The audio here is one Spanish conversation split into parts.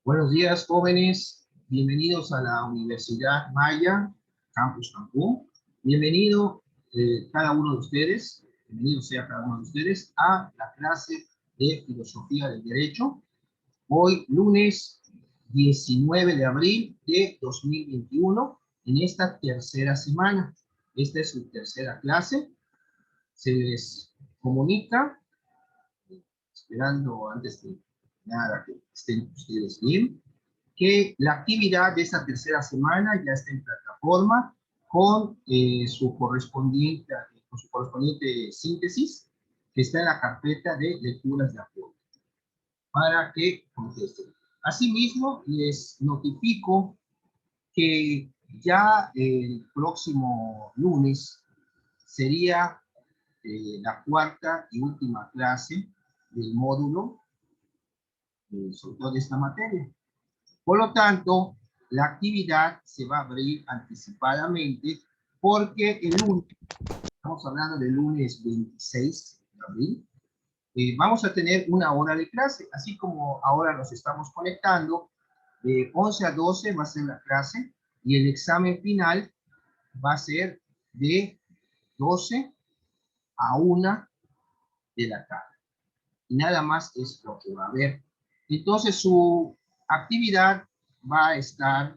Buenos días, jóvenes. Bienvenidos a la Universidad Maya, Campus Cancún. Bienvenido cada uno de ustedes, bienvenido sea cada uno de ustedes a la clase de Filosofía del Derecho. Hoy, lunes 19 de abril de 2021, en esta tercera semana. Esta es su tercera clase. Se les comunica, esperando antes de nada que estén ustedes bien, que la actividad de esta tercera semana ya está en plataforma con, con su correspondiente síntesis, que está en la carpeta de lecturas de apoyo, para que contesten. Asimismo, les notifico que ya el próximo lunes sería la cuarta y última clase del módulo, sobre todo de esta materia. Por lo tanto, la actividad se va a abrir anticipadamente porque el lunes, estamos hablando del lunes 26 de abril, vamos a tener una hora de clase, así como ahora nos estamos conectando, de 11 a 12 va a ser la clase y el examen final va a ser de 12 a 1 de la tarde. Y nada más es lo que va a haber. Entonces su actividad va a estar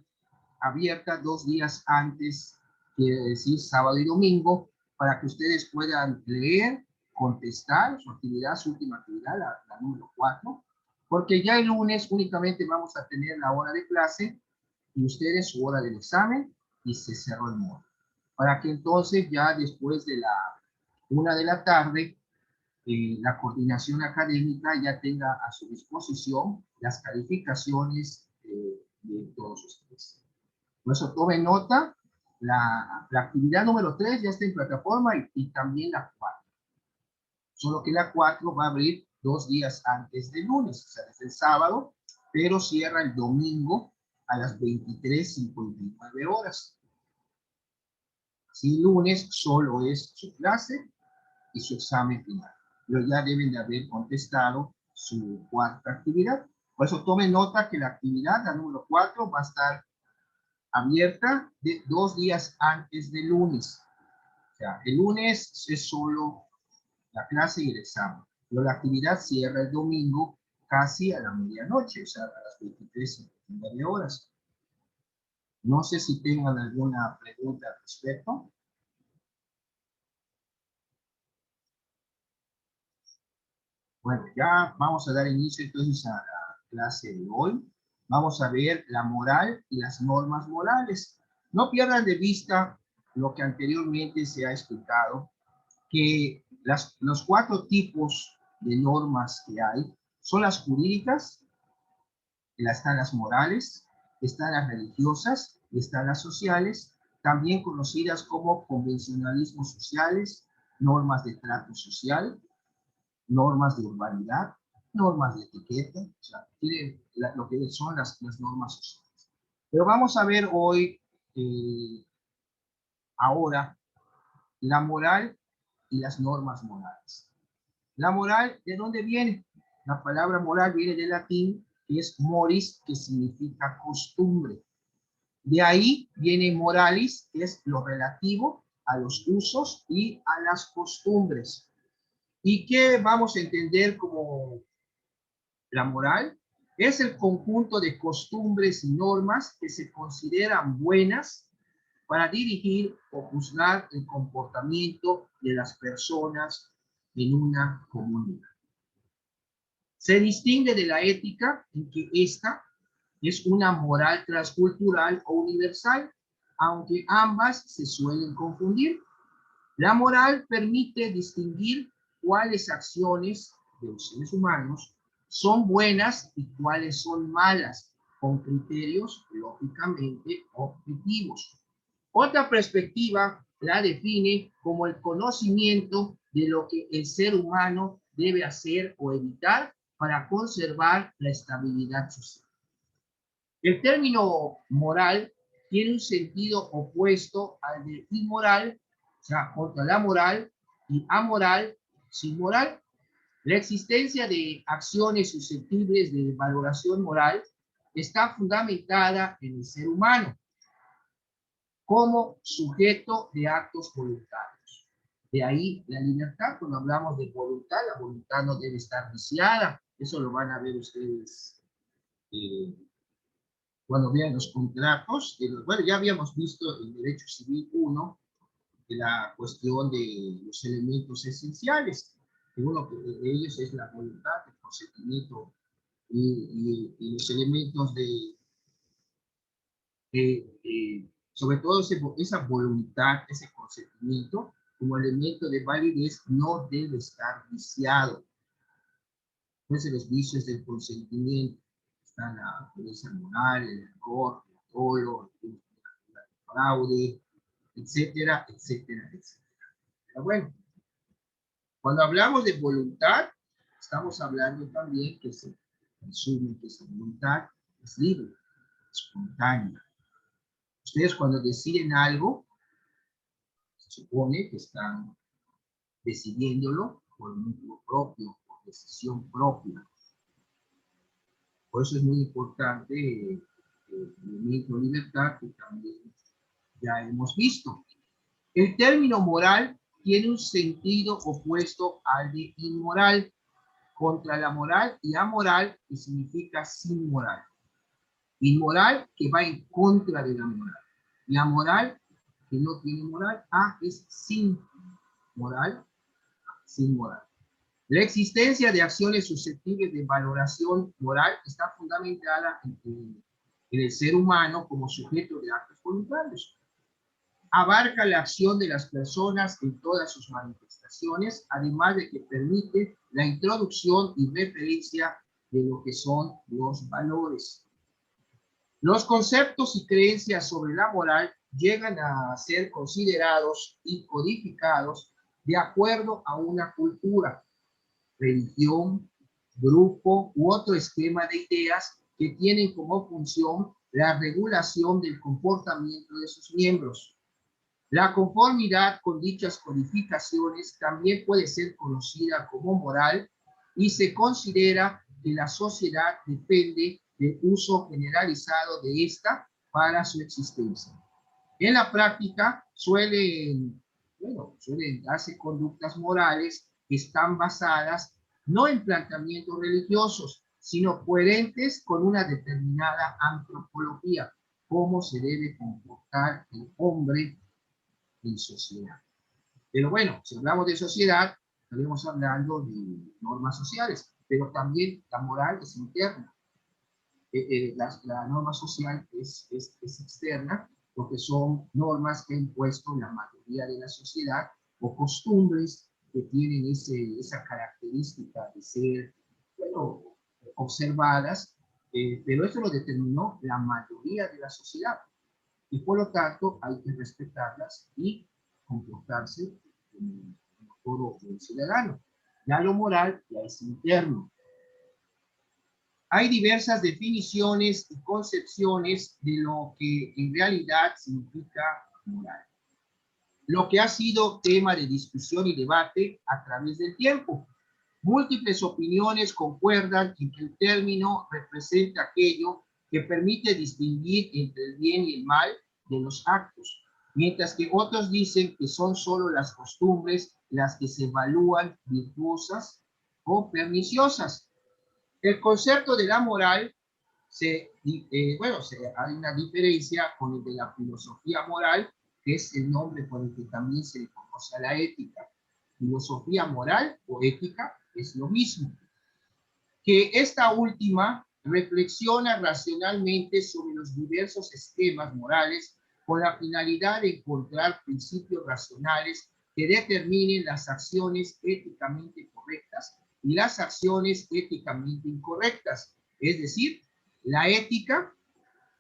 abierta 2 días antes, quiere decir sábado y domingo, para que ustedes puedan leer, contestar su actividad, su última actividad, la número 4, porque ya el lunes únicamente vamos a tener la hora de clase y ustedes su hora del examen y se cerró el módulo. Para que entonces ya después de la 1 de la tarde, la coordinación académica ya tenga a su disposición las calificaciones de todos ustedes. Por eso tomen nota, la actividad número 3 ya está en plataforma y también la 4. Solo que la 4 va a abrir 2 días antes del lunes, o sea, desde el sábado, pero cierra el domingo a las 23:59 horas. Así, el lunes solo es su clase y su examen final. Pero ya deben de haber contestado su cuarta actividad. Por eso tomen nota que la actividad, la número 4, va a estar abierta de 2 días antes del lunes. O sea, el lunes es solo la clase y el examen, pero la actividad cierra el domingo casi a la medianoche, o sea, a las 23:59 horas. No sé si tengan alguna pregunta al respecto. Bueno, ya vamos a dar inicio entonces a la clase de hoy. Vamos a ver la moral y las normas morales. No pierdan de vista lo que anteriormente se ha explicado, que los 4 tipos de normas que hay son las jurídicas, están las morales, están las religiosas, están las sociales, también conocidas como convencionalismos sociales, normas de trato social, normas de urbanidad, normas de etiqueta, o sea, lo que son las normas sociales. Pero vamos a ver hoy, ahora, la moral y las normas morales. La moral, ¿de dónde viene? La palabra moral viene del latín, que es moris, que significa costumbre. De ahí viene moralis, que es lo relativo a los usos y a las costumbres. ¿Y qué vamos a entender como la moral? Es el conjunto de costumbres y normas que se consideran buenas para dirigir o juzgar el comportamiento de las personas en una comunidad. Se distingue de la ética en que esta es una moral transcultural o universal, aunque ambas se suelen confundir. La moral permite distinguir cuáles acciones de los seres humanos son buenas y cuáles son malas, con criterios lógicamente objetivos. Otra perspectiva la define como el conocimiento de lo que el ser humano debe hacer o evitar para conservar la estabilidad social. El término moral tiene un sentido opuesto al de inmoral, o sea, contra la moral, y amoral, sin moral. La existencia de acciones susceptibles de valoración moral está fundamentada en el ser humano como sujeto de actos voluntarios. De ahí la libertad. Cuando hablamos de voluntad, la voluntad no debe estar viciada. Eso lo van a ver ustedes cuando vean los contratos. Bueno, ya habíamos visto en Derecho Civil 1 de la cuestión de los elementos esenciales. Que uno de ellos es la voluntad, el consentimiento y los elementos sobre todo esa voluntad, ese consentimiento, como elemento de validez, no debe estar viciado. Entonces, los vicios del consentimiento están la pureza moral, el error, el dolo, el fraude, etcétera, etcétera, etcétera. Pero bueno, cuando hablamos de voluntad, estamos hablando también que se asume que esa voluntad es libre, espontánea. Ustedes cuando deciden algo, se supone que están decidiéndolo por motivo propio, por decisión propia. Por eso es muy importante el elemento libertad que también ya hemos visto. El término moral tiene un sentido opuesto al de inmoral, contra la moral, y amoral, que significa sin moral. Inmoral, que va en contra de la moral. La moral, que no tiene moral, es sin moral, sin moral. La existencia de acciones susceptibles de valoración moral está fundamentada en el ser humano como sujeto de actos voluntarios. Abarca la acción de las personas en todas sus manifestaciones, además de que permite la introducción y referencia de lo que son los valores. Los conceptos y creencias sobre la moral llegan a ser considerados y codificados de acuerdo a una cultura, religión, grupo u otro esquema de ideas que tienen como función la regulación del comportamiento de sus miembros. La conformidad con dichas codificaciones también puede ser conocida como moral y se considera que la sociedad depende del uso generalizado de esta para su existencia. En la práctica suelen darse conductas morales que están basadas no en planteamientos religiosos, sino coherentes con una determinada antropología, cómo se debe comportar el hombre en sociedad. Pero bueno, si hablamos de sociedad, estaremos hablando de normas sociales, pero también la moral es interna. La norma social es externa, porque son normas que ha impuesto la mayoría de la sociedad o costumbres que tienen esa característica de ser, bueno, observadas, pero eso lo determinó la mayoría de la sociedad y por lo tanto hay que respetarlas y comportarse como todo ciudadano. Ya lo moral ya es interno. Hay diversas definiciones y concepciones de lo que en realidad significa moral, lo que ha sido tema de discusión y debate a través del tiempo. Múltiples opiniones concuerdan en que el término representa aquello que permite distinguir entre el bien y el mal de los actos, mientras que otros dicen que son solo las costumbres las que se evalúan virtuosas o perniciosas. El concepto de la moral hay una diferencia con el de la filosofía moral, que es el nombre por el que también se le conoce a la ética. Filosofía moral o ética es lo mismo. Que esta última reflexiona racionalmente sobre los diversos esquemas morales con la finalidad de encontrar principios racionales que determinen las acciones éticamente correctas y las acciones éticamente incorrectas. Es decir, la ética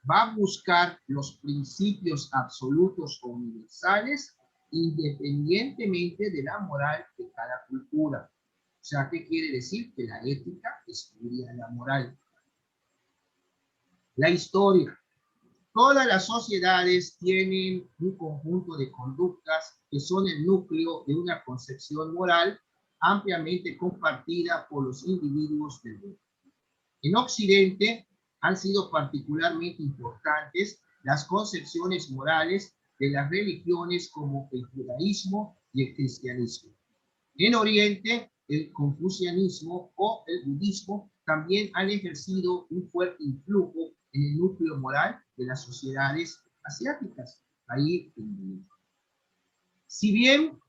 va a buscar los principios absolutos o universales independientemente de la moral de cada cultura. O sea, ¿qué quiere decir? Que la ética estudia la moral. La historia. Todas las sociedades tienen un conjunto de conductas que son el núcleo de una concepción moral ampliamente compartida por los individuos del mundo. En Occidente han sido particularmente importantes las concepciones morales de las religiones como el judaísmo y el cristianismo. En Oriente, el confucianismo o el budismo también han ejercido un fuerte influjo en el núcleo moral de las sociedades asiáticas. Ahí, si bien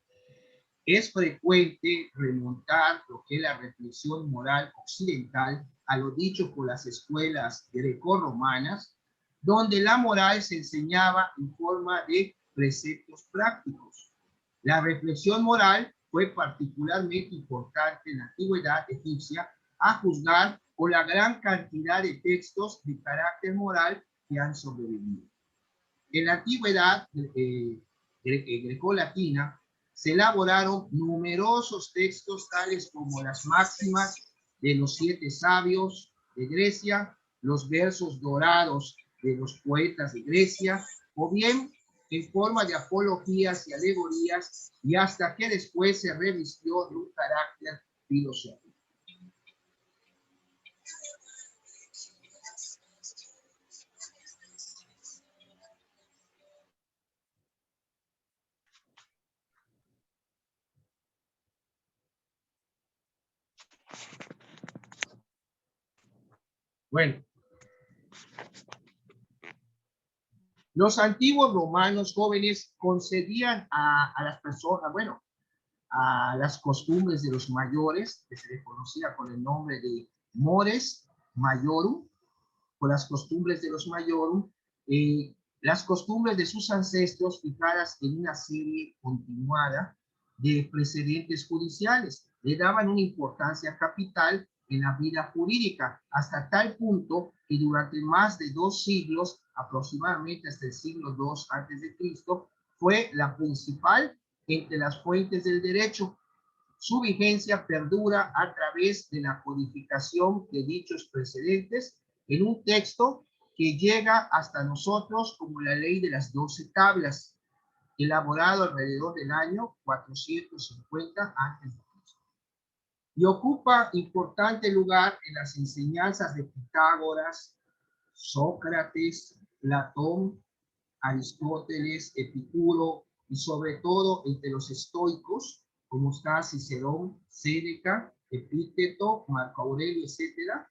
es frecuente remontar lo que es la reflexión moral occidental a lo dicho por las escuelas grecorromanas, donde la moral se enseñaba en forma de preceptos prácticos. La reflexión moral fue particularmente importante en la antigüedad egipcia, a juzgar por la gran cantidad de textos de carácter moral que han sobrevivido. En la antigüedad grecolatina se elaboraron numerosos textos tales como las máximas de los 7 sabios de Grecia, los versos dorados de los poetas de Grecia, o bien en forma de apologías y alegorías, y hasta que después se revistió de un carácter filosófico. Bueno, los antiguos romanos jóvenes concedían a las personas, bueno, a las costumbres de los mayores, que se les conocía con el nombre de mores maiorum, por las costumbres de los maiorum, las costumbres de sus ancestros fijadas en una serie continuada de precedentes judiciales. Le daban una importancia capital en la vida jurídica, hasta tal punto que durante más de 2 siglos, aproximadamente hasta el siglo II a.C., fue la principal entre las fuentes del derecho. Su vigencia perdura a través de la codificación de dichos precedentes en un texto que llega hasta nosotros como la ley de las 12 tablas, elaborado alrededor del año 450 a.C. y ocupa importante lugar en las enseñanzas de Pitágoras, Sócrates, Platón, Aristóteles, Epicuro y sobre todo entre los estoicos, como está Cicerón, Séneca, Epíteto, Marco Aurelio, etcétera,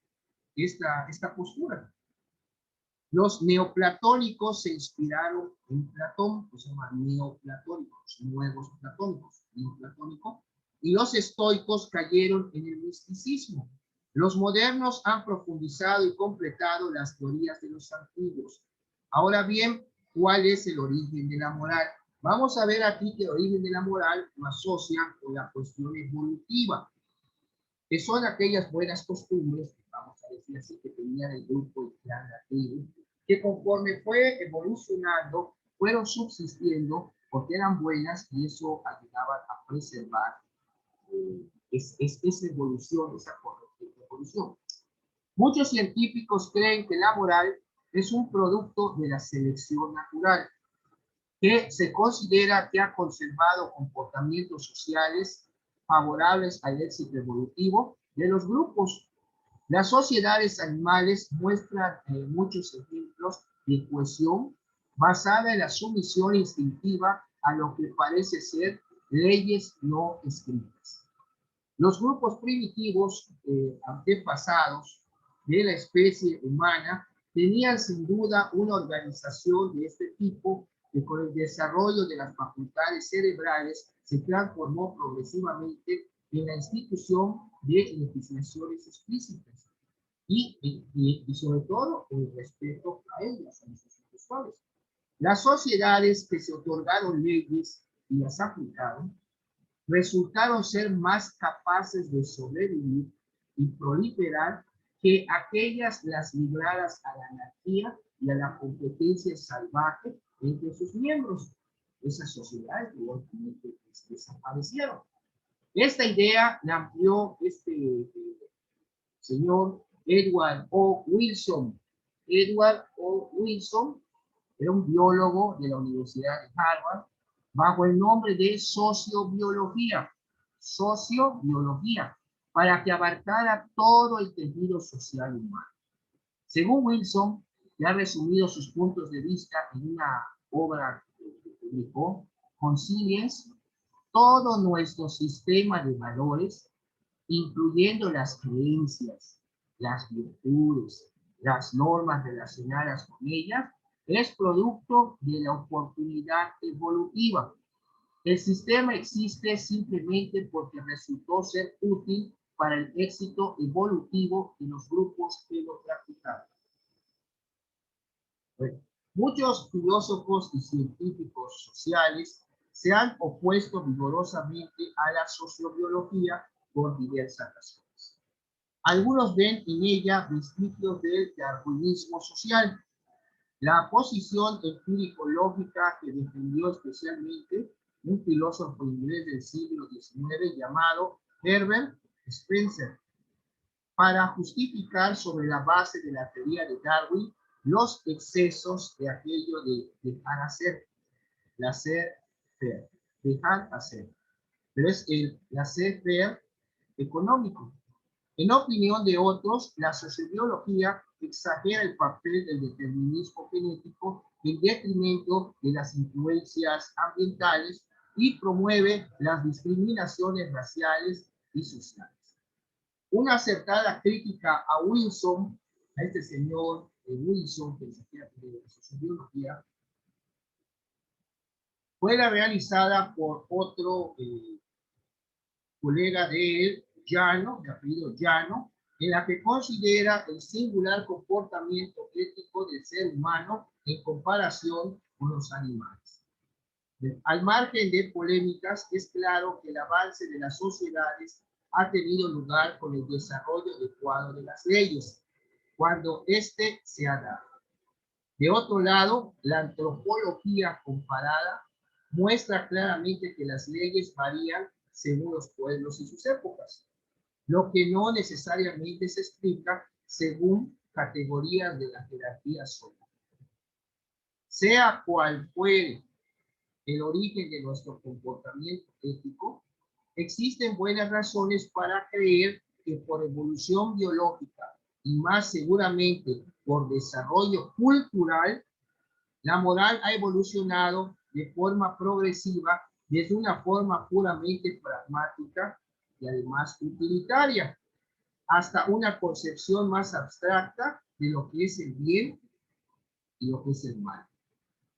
esta postura. Los neoplatónicos se inspiraron en Platón, que se llaman neoplatónicos, nuevos platónicos, neoplatónico, y los estoicos cayeron en el misticismo. Los modernos han profundizado y completado las teorías de los antiguos. Ahora bien, ¿cuál es el origen de la moral? Vamos a ver aquí que el origen de la moral lo asocia con la cuestión evolutiva, que son aquellas buenas costumbres, vamos a decir así, que tenían el grupo y clan, la tribu, que conforme fue evolucionando, fueron subsistiendo porque eran buenas y eso ayudaba a preservar esa evolución, esa evolución. Muchos científicos creen que la moral es un producto de la selección natural, que se considera que ha conservado comportamientos sociales favorables al éxito evolutivo de los grupos. Las sociedades animales muestran muchos ejemplos de cohesión basada en la sumisión instintiva a lo que parece ser leyes no escritas. Los grupos primitivos antepasados de la especie humana tenían sin duda una organización de este tipo que con el desarrollo de las facultades cerebrales se transformó progresivamente en la institución de legislaciones explícitas y sobre todo el respeto a ellas, a nuestros intelectuales. Las sociedades que se otorgaron leyes y las aplicaron resultaron ser más capaces de sobrevivir y proliferar que aquellas las libradas a la anarquía y a la competencia salvaje entre sus miembros. Esas sociedades igualmente desaparecieron. Esta idea la amplió este señor Edward O. Wilson. Edward O. Wilson era un biólogo de la Universidad de Harvard bajo el nombre de sociobiología, para que abarcara todo el tejido social humano. Según Wilson, que ha resumido sus puntos de vista en una obra que publicó, Conscience, todo nuestro sistema de valores, incluyendo las creencias, las virtudes, las normas relacionadas con ellas, es producto de la oportunidad evolutiva. El sistema existe simplemente porque resultó ser útil para el éxito evolutivo de los grupos que lo practicaban. Bueno, muchos filósofos y científicos sociales se han opuesto vigorosamente a la sociobiología por diversas razones. Algunos ven en ella vestigios del darwinismo social. La posición empírico-lógica que defendió especialmente un filósofo inglés del siglo XIX llamado Herbert Spencer, para justificar sobre la base de la teoría de Darwin los excesos de aquello de dejar hacer, laissez-faire, dejar hacer. Pero es el laissez-faire económico. En opinión de otros, la sociobiología exagera el papel del determinismo genético en detrimento de las influencias ambientales y promueve las discriminaciones raciales y sociales. Una acertada crítica a Wilson, a este señor Wilson, que es de la sociobiología, fue la realizada por otro colega de él, Llano, de apellido Llano, en la que considera el singular comportamiento ético del ser humano en comparación con los animales. Al margen de polémicas, es claro que el avance de las sociedades ha tenido lugar con el desarrollo adecuado de las leyes, cuando éste se ha dado. De otro lado, la antropología comparada muestra claramente que las leyes varían según los pueblos y sus épocas, lo que no necesariamente se explica según categorías de la jerarquía social. Sea cual fuere el origen de nuestro comportamiento ético, existen buenas razones para creer que por evolución biológica y más seguramente por desarrollo cultural, la moral ha evolucionado de forma progresiva desde una forma puramente pragmática y además utilitaria, hasta una concepción más abstracta de lo que es el bien y lo que es el mal.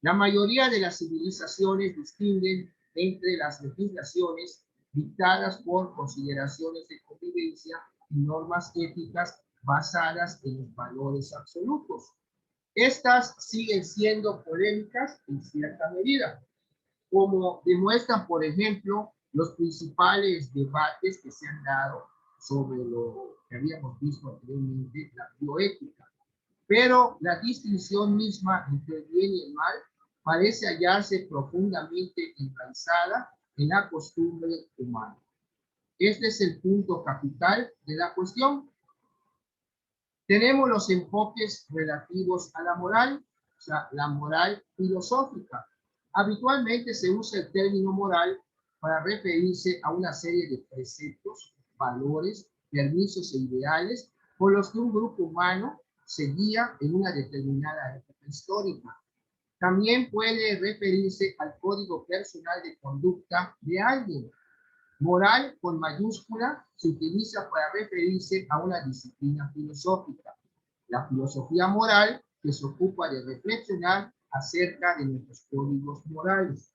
La mayoría de las civilizaciones distinguen entre las legislaciones dictadas por consideraciones de convivencia y normas éticas basadas en los valores absolutos. Estas siguen siendo polémicas en cierta medida, como demuestran, por ejemplo, los principales debates que se han dado sobre lo que habíamos visto anteriormente, la bioética. Pero la distinción misma entre el bien y el mal parece hallarse profundamente enraizada en la costumbre humana. Este es el punto capital de la cuestión. Tenemos los enfoques relativos a la moral, o sea, la moral filosófica. Habitualmente se usa el término moral para referirse a una serie de preceptos, valores, permisos e ideales por los que un grupo humano se guía en una determinada época histórica. También puede referirse al código personal de conducta de alguien. Moral con mayúscula se utiliza para referirse a una disciplina filosófica, la filosofía moral, que se ocupa de reflexionar acerca de nuestros códigos morales.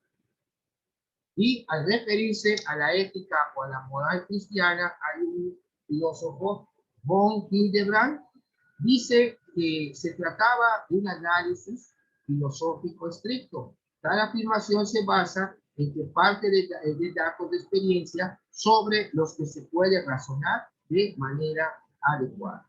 Y al referirse a la ética o a la moral cristiana, hay un filósofo, von Hildebrand, dice que se trataba de un análisis filosófico estricto. Tal afirmación se basa en que parte de datos de experiencia sobre los que se puede razonar de manera adecuada.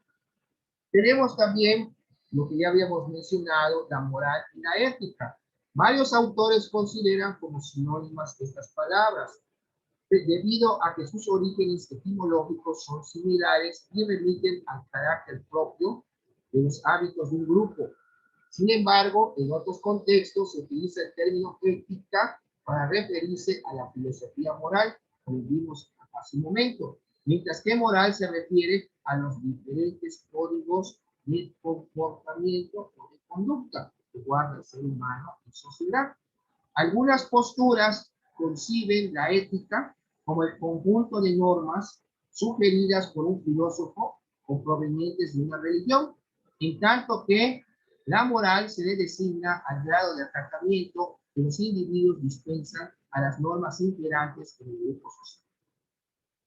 Tenemos también lo que ya habíamos mencionado, la moral y la ética. Varios autores consideran como sinónimas estas palabras, debido a que sus orígenes etimológicos son similares y remiten al carácter propio de los hábitos de un grupo. Sin embargo, en otros contextos se utiliza el término ética para referirse a la filosofía moral, como vimos hace un momento, mientras que moral se refiere a los diferentes códigos de comportamiento o de conducta que guarda el ser humano en sociedad. Algunas posturas conciben la ética como el conjunto de normas sugeridas por un filósofo o provenientes de una religión, en tanto que la moral se le designa al grado de acatamiento que los individuos dispensan a las normas imperantes en el grupo social.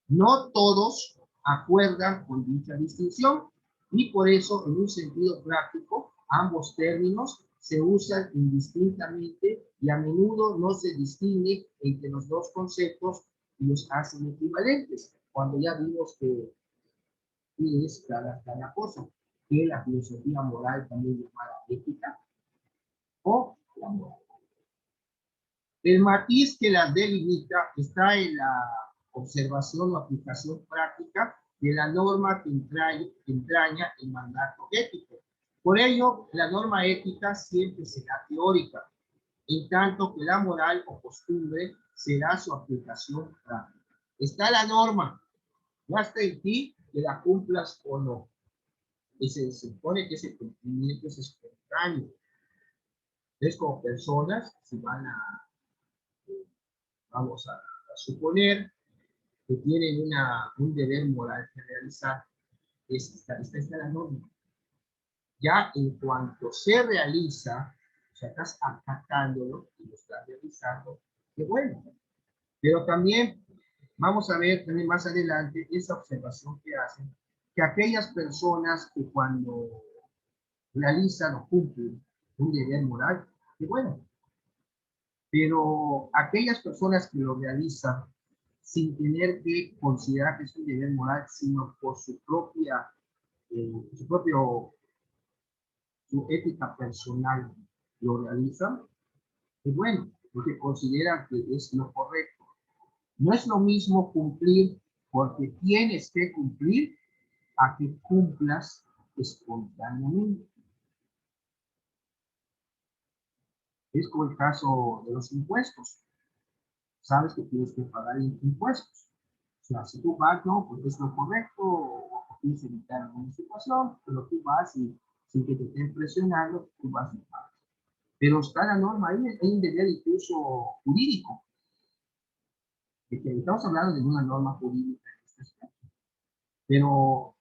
No todos acuerdan con dicha distinción y por eso, en un sentido práctico, ambos términos se usan indistintamente y a menudo no se distingue entre los dos conceptos y los hacen equivalentes, cuando ya vimos que es cada cosa, que la filosofía moral también llamada ética o la moral. El matiz que las delimita está en la observación o aplicación práctica de la norma que entraña el mandato ético. Por ello, la norma ética siempre será teórica, en tanto que la moral o costumbre será su aplicación práctica. Está la norma, ya está en ti que la cumplas o no. Y se supone que ese cumplimiento es espontáneo. Es como personas, si van a, vamos a suponer que tienen un deber moral que realizar, esta es la norma. Ya en cuanto se realiza, o sea, estás acatándolo y lo estás realizando, qué bueno. Pero también vamos a ver también más adelante esa observación que hacen, que aquellas personas que cuando realizan o cumplen un deber moral, qué bueno. Pero aquellas personas que lo realizan sin tener que considerar que es un deber moral, sino por su propia, su ética personal lo realizan, y bueno, porque consideran que es lo correcto. No es lo mismo cumplir porque tienes que cumplir a que cumplas espontáneamente. Es como el caso de los impuestos. Sabes que tienes que pagar impuestos. O sea, si tú vas, no, pues es lo correcto, o quieres evitar alguna situación, pero tú vas y sin que te estén presionando, tú vas y pagas. Pero está la norma ahí, hay un deber incluso jurídico, de que estamos hablando de una norma jurídica en este aspecto. Pero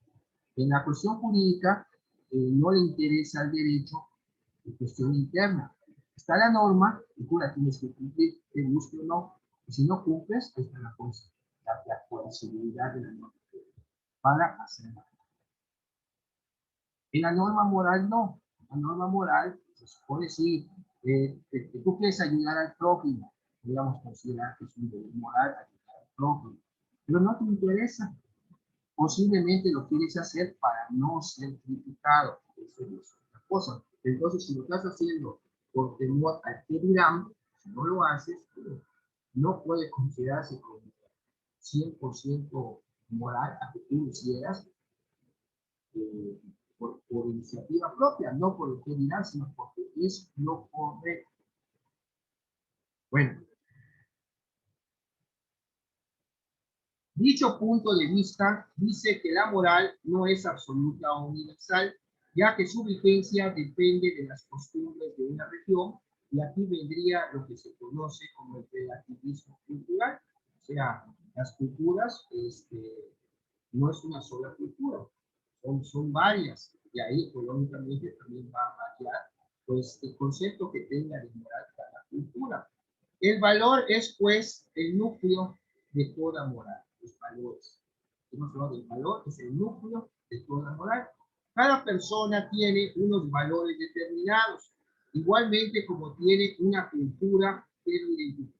en la cuestión jurídica no le interesa al derecho de cuestión interna. Está la norma y tú la tienes que cumplir, te guste o no. Y si no cumples, ahí está la posibilidad de la norma para hacerla. En la norma moral no. La norma moral se supone sí, que tú quieres ayudar al prójimo, digamos, considerar que es un deber moral ayudar al prójimo, pero no te interesa. Posiblemente lo quieres hacer para no ser criticado. Eso es otra cosa. Entonces, si lo estás haciendo por temor a que dirán, si no lo haces, no puede considerarse como 100% moral a que tú lo hicieras eh, por iniciativa propia, no por lo que dirán, sino porque es lo correcto. Bueno, dicho punto de vista dice que la moral no es absoluta o universal, ya que su vigencia depende de las costumbres de una región, y aquí vendría lo que se conoce como el relativismo cultural. O sea, las culturas no es una sola cultura, son varias, y ahí económicamente también va a variar pues, el concepto que tenga de moral cada cultura. El valor es pues el núcleo de toda moral, los valores. Hemos hablado del valor, es el núcleo de toda moral. Cada persona tiene unos valores determinados, igualmente como tiene una cultura que lo identifica.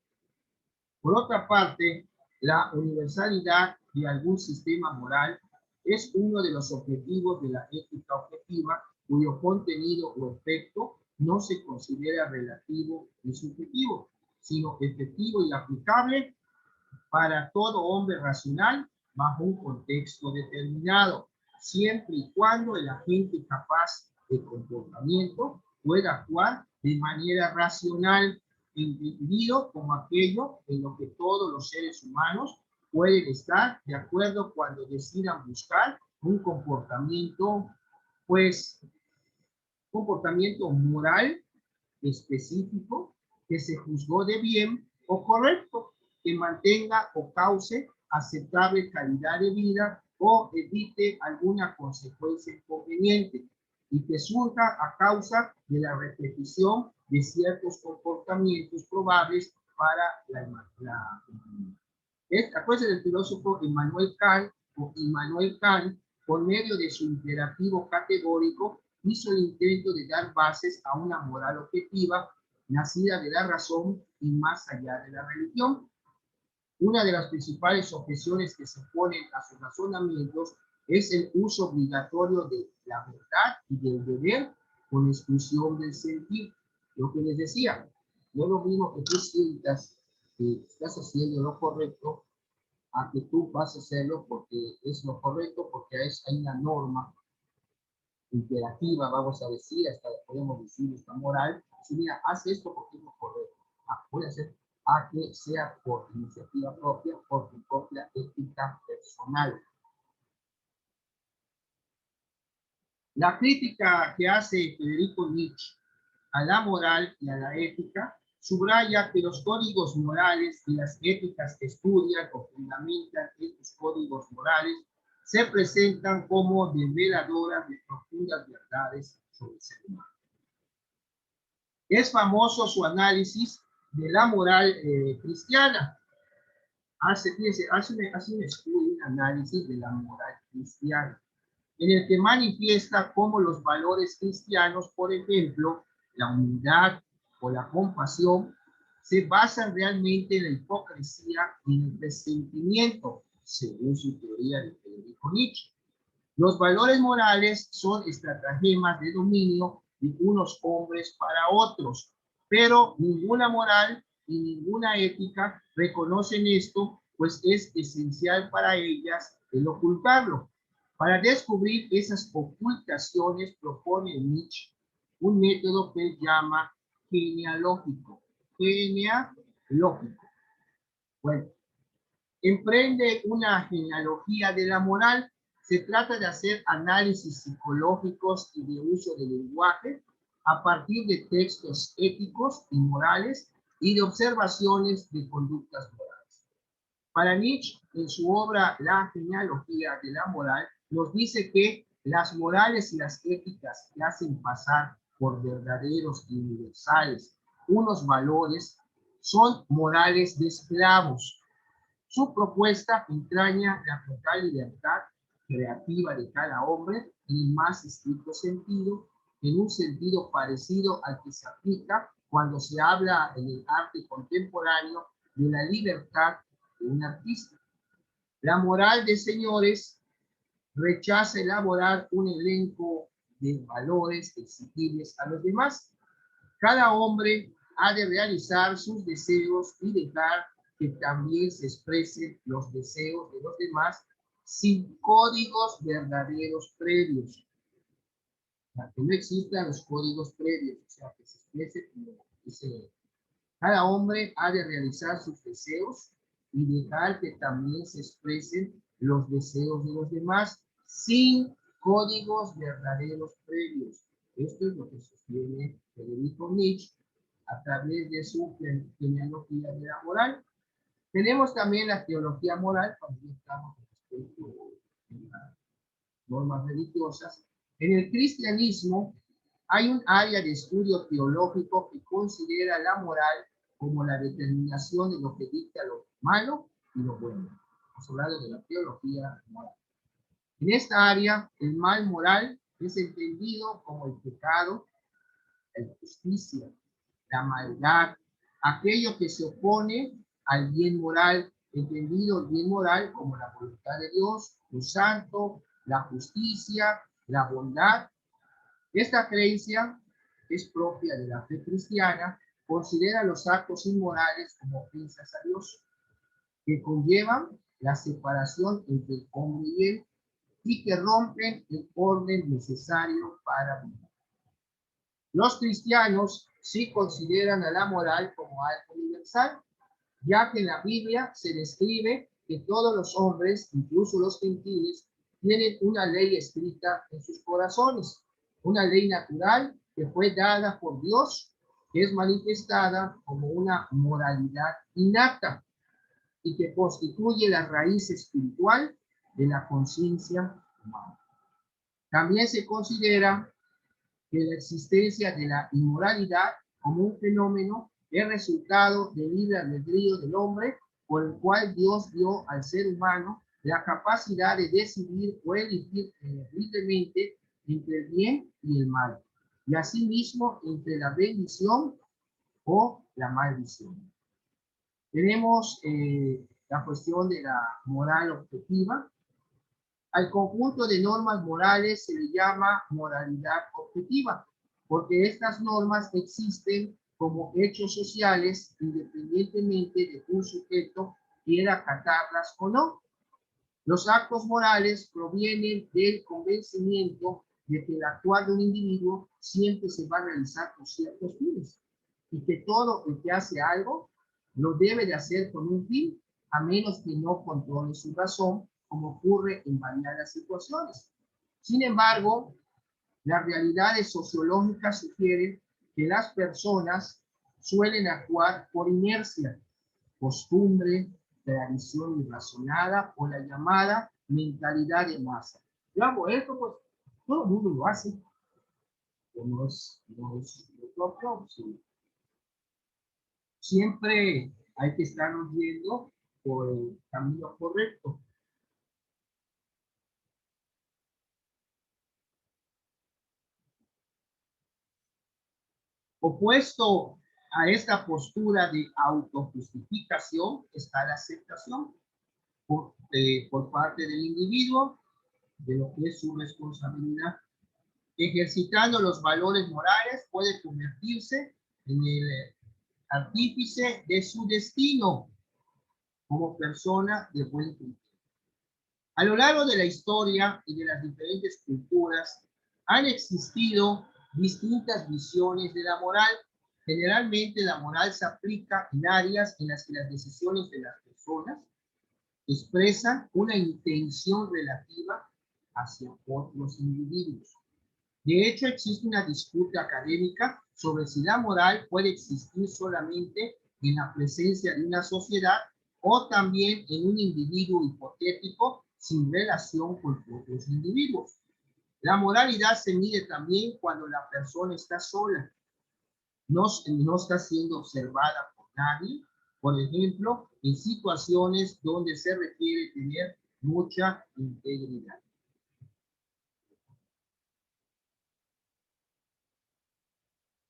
Por otra parte, la universalidad de algún sistema moral es uno de los objetivos de la ética objetiva, cuyo contenido o efecto no se considera relativo ni subjetivo, sino efectivo y aplicable para todo hombre racional bajo un contexto determinado, siempre y cuando el agente capaz de comportamiento pueda actuar de manera racional, entendido como aquello en lo que todos los seres humanos pueden estar de acuerdo cuando decidan buscar un comportamiento pues, comportamiento moral específico que se juzgó de bien o correcto, que mantenga o cause aceptable calidad de vida o evite alguna consecuencia inconveniente y que surja a causa de la repetición de ciertos comportamientos probables para la acuérdense del filósofo Immanuel Kant, por medio de su imperativo categórico, hizo el intento de dar bases a una moral objetiva, nacida de la razón y más allá de la religión. Una de las principales objeciones que se ponen a sus razonamientos es el uso obligatorio de la verdad y del deber con exclusión del sentir. Lo que les decía, no es lo mismo que tú sientas que estás haciendo lo correcto a que tú vas a hacerlo porque es lo correcto, porque hay una norma imperativa, vamos a decir, hasta podemos decir esta moral. Si mira, haz esto porque es lo correcto. Puede ser a que sea por iniciativa propia, por tu propia ética personal. La crítica que hace Federico Nietzsche a la moral y a la ética subraya que los códigos morales y las éticas que estudian o fundamentan estos códigos morales se presentan como develadoras de profundas verdades sobre el ser humano. Es famoso su análisis de la moral cristiana. Hace un estudio, un análisis de la moral cristiana, en el que manifiesta cómo los valores cristianos, por ejemplo, la humildad o la compasión, se basan realmente en la hipocresía y en el resentimiento, según su teoría de Federico Nietzsche. Los valores morales son estratagemas de dominio de unos hombres para otros, pero ninguna moral y ninguna ética reconocen esto, pues es esencial para ellas el ocultarlo. Para descubrir esas ocultaciones propone Nietzsche un método que él llama genealógico. Genealógico. Bueno, emprende una genealogía de la moral. Se trata de hacer análisis psicológicos y de uso del lenguaje a partir de textos éticos y morales y de observaciones de conductas morales. Para Nietzsche, en su obra La genealogía de la moral, nos dice que las morales y las éticas que hacen pasar por verdaderos y universales unos valores son morales de esclavos. Su propuesta entraña la total libertad creativa de cada hombre en el más estricto sentido, en un sentido parecido al que se aplica cuando se habla en el arte contemporáneo de la libertad de un artista. La moral de señores rechaza elaborar un elenco de valores exigibles a los demás. Cada hombre ha de realizar sus deseos y dejar que también se expresen los deseos de los demás sin códigos verdaderos previos. Para que no existan los códigos previos, o sea, que se exprese como dice. Cada hombre ha de realizar sus deseos y dejar que también se expresen los deseos de los demás sin códigos verdaderos previos. Esto es lo que sostiene Federico Nietzsche a través de su genealogía de la moral. Tenemos también la teología moral, cuando estamos respecto a las normas religiosas. En el cristianismo hay un área de estudio teológico que considera la moral como la determinación de lo que dicta lo malo y lo bueno. Hemos hablado de la teología moral. En esta área, el mal moral es entendido como el pecado, la injusticia, la maldad, aquello que se opone al bien moral, entendido el bien moral como la voluntad de Dios, lo santo, la justicia, la bondad. Esta creencia es propia de la fe cristiana, considera los actos inmorales como ofensas a Dios, que conllevan la separación entre el hombre y él y que rompen el orden necesario para vivir. Los cristianos sí consideran a la moral como algo universal, ya que en la Biblia se describe que todos los hombres, incluso los gentiles, tienen una ley escrita en sus corazones, una ley natural que fue dada por Dios, que es manifestada como una moralidad innata y que constituye la raíz espiritual de la conciencia humana. También se considera que la existencia de la inmoralidad como un fenómeno es resultado del libre albedrío del hombre, por el cual Dios dio al ser humano la capacidad de decidir o elegir libremente entre el bien y el mal, y asimismo entre la bendición o la maldición. Tenemos la cuestión de la moral objetiva. Al conjunto de normas morales se le llama moralidad objetiva, porque estas normas existen como hechos sociales independientemente de un sujeto quiera acatarlas o no. Los actos morales provienen del convencimiento de que el actuar de un individuo siempre se va a realizar con ciertos fines y que todo el que hace algo lo debe de hacer con un fin, a menos que no controle su razón, como ocurre en variadas situaciones. Sin embargo, las realidades sociológicas sugieren que las personas suelen actuar por inercia, costumbre, tradición irrazonada o la llamada mentalidad de masa. Digamos, esto pues todo el mundo lo hace, pero no es lo propio. Sí. Siempre hay que estarnos yendo por el camino correcto. Opuesto a esta postura de autojustificación está la aceptación por parte del individuo de lo que es su responsabilidad. Ejercitando los valores morales puede convertirse en el artífice de su destino como persona de buen criterio. A lo largo de la historia y de las diferentes culturas han existido distintas visiones de la moral. Generalmente la moral se aplica en áreas en las que las decisiones de las personas expresan una intención relativa hacia otros individuos. De hecho, existe una disputa académica sobre si la moral puede existir solamente en la presencia de una sociedad o también en un individuo hipotético sin relación con otros individuos. La moralidad se mide también cuando la persona está sola, no está siendo observada por nadie, por ejemplo, en situaciones donde se requiere tener mucha integridad.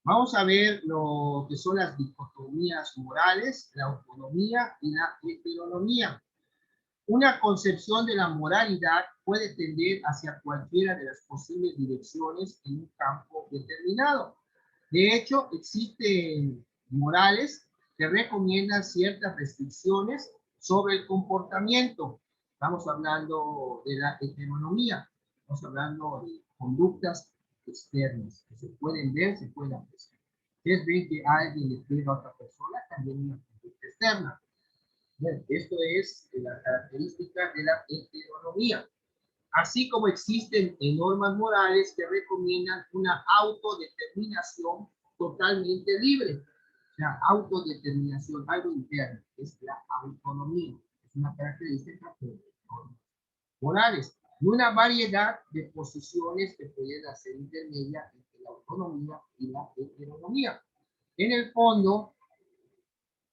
Vamos a ver lo que son las dicotomías morales, la autonomía y la heteronomía. Una concepción de la moralidad puede tender hacia cualquiera de las posibles direcciones en un campo determinado. De hecho, existen morales que recomiendan ciertas restricciones sobre el comportamiento. Estamos hablando de la heteronomía, estamos hablando de conductas externas que se pueden ver, se pueden apreciar. Es ver que alguien le pega a otra persona, también una conducta externa. Bueno, esto es la característica de la heteronomía. Así como existen normas morales que recomiendan una autodeterminación totalmente libre. O sea, autodeterminación, algo interno, es la autonomía. Es una característica de normas morales. Y una variedad de posiciones que pueden hacer intermedia entre la autonomía y la heteronomía. En el fondo,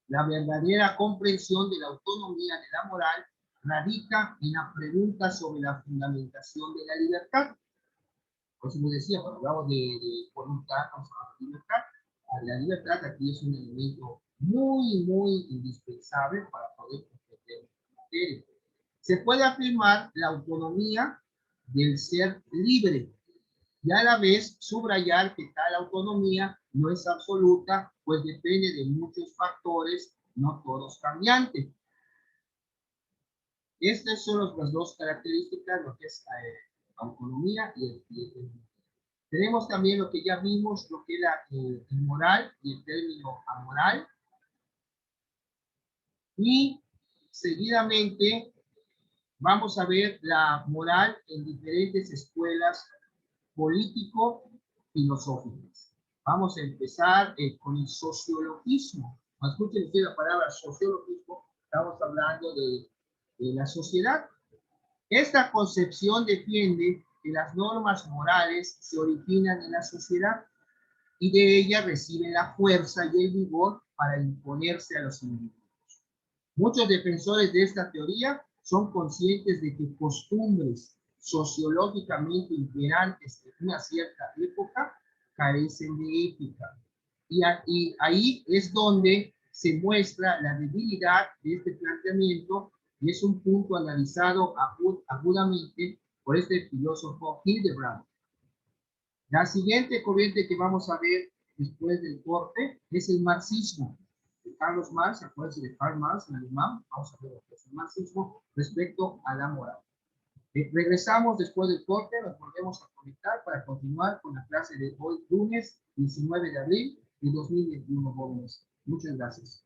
la verdadera comprensión de la autonomía de la moral radica en la pregunta sobre la fundamentación de la libertad. Por eso me decía, cuando hablamos de voluntad, vamos a hablar de libertad. La libertad aquí es un elemento muy indispensable para poder comprender la materia. Se puede afirmar la autonomía del ser libre y a la vez subrayar que tal autonomía no es absoluta, pues depende de muchos factores, no todos cambiantes. Estas son las dos características, lo que es autonomía y el. Tenemos también lo que ya vimos, lo que es la inmoral y el término amoral. Y seguidamente vamos a ver la moral en diferentes escuelas político-filosóficas. Vamos a empezar con el sociologismo. Escuchen ustedes la palabra sociologismo, estamos hablando de la sociedad. Esta concepción defiende que las normas morales se originan en la sociedad y de ella reciben la fuerza y el vigor para imponerse a los individuos. Muchos defensores de esta teoría son conscientes de que costumbres sociológicamente imperantes en una cierta época carecen de ética. Y ahí es donde se muestra la debilidad de este planteamiento y es un punto analizado agudamente por este filósofo Hildebrand. La siguiente corriente que vamos a ver después del corte es el marxismo. De Carlos Marx, acuérdense de Karl Marx en alemán, vamos a ver lo que es el marxismo respecto a la moral. Regresamos después del corte, nos volvemos a conectar para continuar con la clase de hoy, lunes 19 de abril de 2021, jóvenes. Muchas gracias.